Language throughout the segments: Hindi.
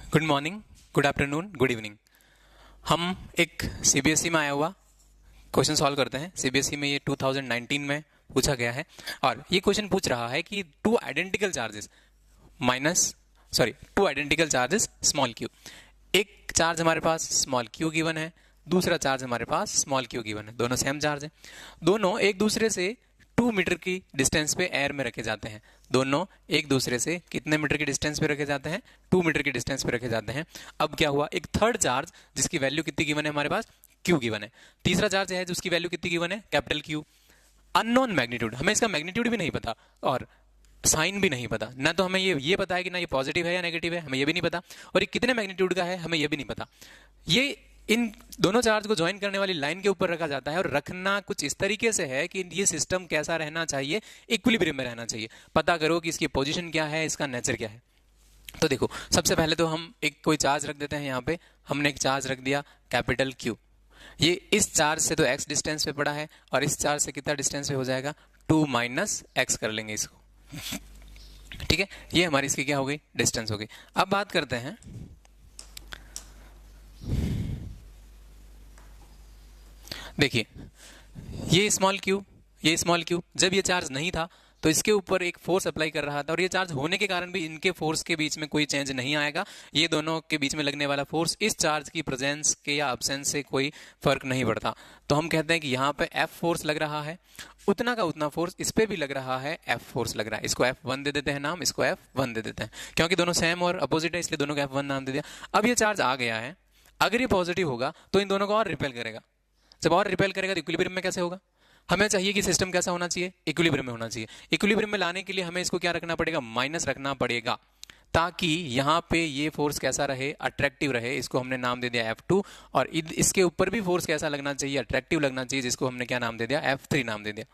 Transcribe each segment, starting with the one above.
Good morning, good afternoon, good evening. हम एक सीबीएसई में आया हुआ क्वेश्चन सॉल्व करते हैं। सीबीएसई में ये 2019 में पूछा गया है और ये क्वेश्चन पूछ रहा है कि two identical charges small Q. एक चार्ज हमारे पास स्मॉल क्यू गिवन है, दूसरा चार्ज हमारे पास स्मॉल क्यू गिवन है। दोनों सेम चार्ज है, दोनों एक दूसरे से 2 मीटर की डिस्टेंस पे एयर में रखे जाते हैं। दोनों एक दूसरे से कितने मीटर की डिस्टेंस पे रखे जाते हैं? 2 मीटर की डिस्टेंस पे रखे जाते हैं। अब क्या हुआ, एक थर्ड चार्ज जिसकी वैल्यू कितनी गिवन है हमारे पास? क्यू गिवन है। तीसरा चार्ज है जिसकी वैल्यू कितनी गिवन है? Capital Q. अननोन मैग्नीट्यूड, हमें इसका मैग्नीट्यूड भी नहीं पता और साइन भी नहीं पता। ना तो हमें ये पता है कि ना ये पॉजिटिव है या नेगेटिव है, हमें ये भी नहीं पता। और ये कितने मैग्नीट्यूड का है हमें ये भी नहीं पता। ये इन दोनों चार्ज को ज्वाइन करने वाली लाइन के ऊपर रखा जाता है और रखना कुछ इस तरीके से है कि ये सिस्टम कैसा रहना चाहिए, इक्विलिब्रियम में रहना चाहिए। पता करो कि इसकी पोजीशन क्या है, इसका नेचर क्या है। तो देखो, सबसे पहले तो हम एक कोई चार्ज रख देते हैं। यहाँ पे हमने एक चार्ज रख दिया कैपिटल क्यू। ये इस चार्ज से तो x डिस्टेंस पे पड़ा है और इस चार्ज से कितना डिस्टेंस पे हो जाएगा? 2 माइनस एक्स कर लेंगे इसको। ठीक है, ये हमारी इसकी क्या हो गई? डिस्टेंस हो गई। अब बात करते हैं देखिए, ये स्मॉल क्यू जब ये चार्ज नहीं था तो इसके ऊपर एक फोर्स अप्लाई कर रहा था और ये चार्ज होने के कारण भी इनके फोर्स के बीच में कोई चेंज नहीं आएगा। ये दोनों के बीच में लगने वाला फोर्स इस चार्ज की प्रेजेंस के या एब्सेंस से कोई फर्क नहीं पड़ता। तो हम कहते हैं कि यहाँ पे F फोर्स लग रहा है, उतना का उतना फोर्स इस पे भी लग रहा है, F फोर्स लग रहा है। इसको F1 दे देते हैं नाम, इसको F1 दे देते हैं, क्योंकि दोनों सेम और अपोजिट है इसलिए दोनों को F1 नाम दे दिया। अब ये चार्ज आ गया है, अगर ये पॉजिटिव होगा तो इन दोनों को और रिपेल करेगा। जब और रिपेल करेगा तो इक्विलिब्रियम में कैसे होगा? हमें चाहिए कि सिस्टम कैसा होना चाहिए? इक्विलिब्रियम में होना चाहिए। इक्विलिब्रियम में लाने के लिए हमें इसको क्या रखना पड़ेगा? माइनस रखना पड़ेगा, ताकि यहाँ पे ये फोर्स कैसा रहे? अट्रैक्टिव रहे। इसको हमने नाम दे दिया F2 और इसके ऊपर भी फोर्स कैसा लगना चाहिए? अट्रैक्टिव लगना चाहिए, जिसको हमने क्या नाम दे दिया? F3 नाम दे दिया।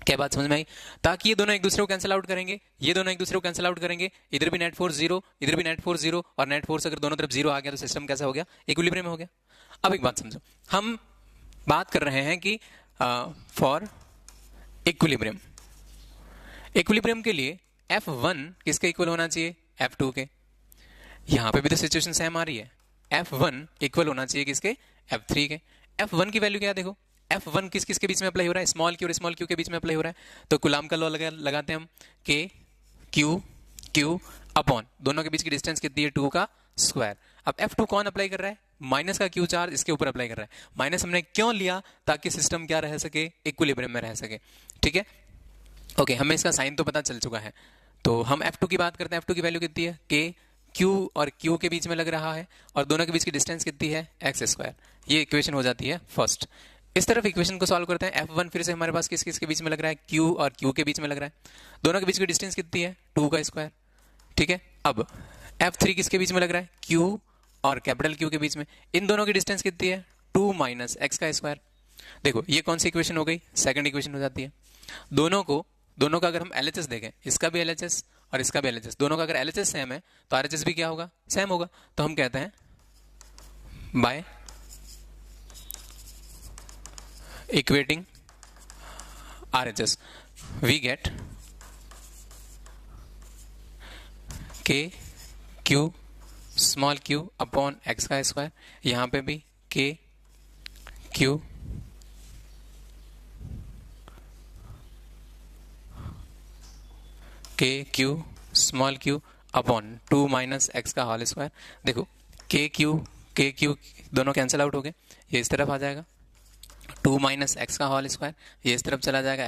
क्या बात समझ में आई? ताकि ये दोनों एक दूसरे को कैंसिल आउट करेंगे, ये दोनों एक दूसरे को कैंसिल आउट करेंगे। इधर भी नेट फोर्स जीरो, इधर भी नेट फोर्स जीरो, और नेट फोर्स अगर दोनों तरफ जीरो आ गया तो सिस्टम कैसा हो गया? इक्विलिब्रियम में हो गया। अब एक बात समझो, हम बात कर रहे हैं कि फॉर इक्विलिब्रियम के लिए F1 किसके इक्वल होना चाहिए? F2 के। यहां पे भी तो सिचुएशन सेम आ रही है। F1 इक्वल होना चाहिए किसके? F3 के। F1 की वैल्यू क्या देखो, F1 किस किस के बीच में अप्लाई हो रहा है? स्मॉल क्यू और स्मॉल क्यू के बीच में अप्लाई हो रहा है। तो कुलाम का लॉ लगाते हैं हम, K Q अपॉन दोनों के बीच की डिस्टेंस कितनी है? 2 का स्क्वायर। अब F2 कौन अप्लाई कर रहा है? माइनस का क्यू चार्ज इसके ऊपर अप्लाई कर रहा है। माइनस हमने क्यों लिया? ताकि सिस्टम क्या रह सके? इक्विलिब्रियम में रह सके। ठीक है, ओके, हमें इसका साइन तो पता चल चुका है। तो हम F2 की बात करते हैं। F2 की वैल्यू कितनी है? K Q और Q के बीच में लग रहा है और दोनों के बीच की डिस्टेंस कितनी है? X square. ये इक्वेशन हो जाती है फर्स्ट। इस तरफ इक्वेशन को सॉल्व करते हैं। F1 फिर से हमारे पास किस किस के बीच में लग रहा है? Q और Q के बीच में लग रहा है। दोनों के बीच की डिस्टेंस कितनी है? 2 का स्क्वायर। ठीक है, अब F3 किसके बीच में लग रहा है? Q और कैपिटल Q के बीच में। इन दोनों की डिस्टेंस कितनी है? 2 माइनस एक्स का स्क्वायर। देखो, ये कौन सी इक्वेशन हो गई? सेकंड इक्वेशन हो जाती है। दोनों का अगर हम LHS देखें, इसका भी LHS और इसका भी LHS, दोनों का अगर LHS सेम है तो RHS भी क्या होगा? सेम होगा। तो हम कहते हैं by equating RHS we get K Q small q upon x का स्क्वायर। यहां पे भी K Q small q upon 2 minus x का होल स्क्वायर। देखो, K Q दोनों कैंसिल आउट हो गए, ये इस तरफ आ जाएगा। 2 माइनस एक्स का होल स्क्वायर ये इस तरफ चला जाएगा।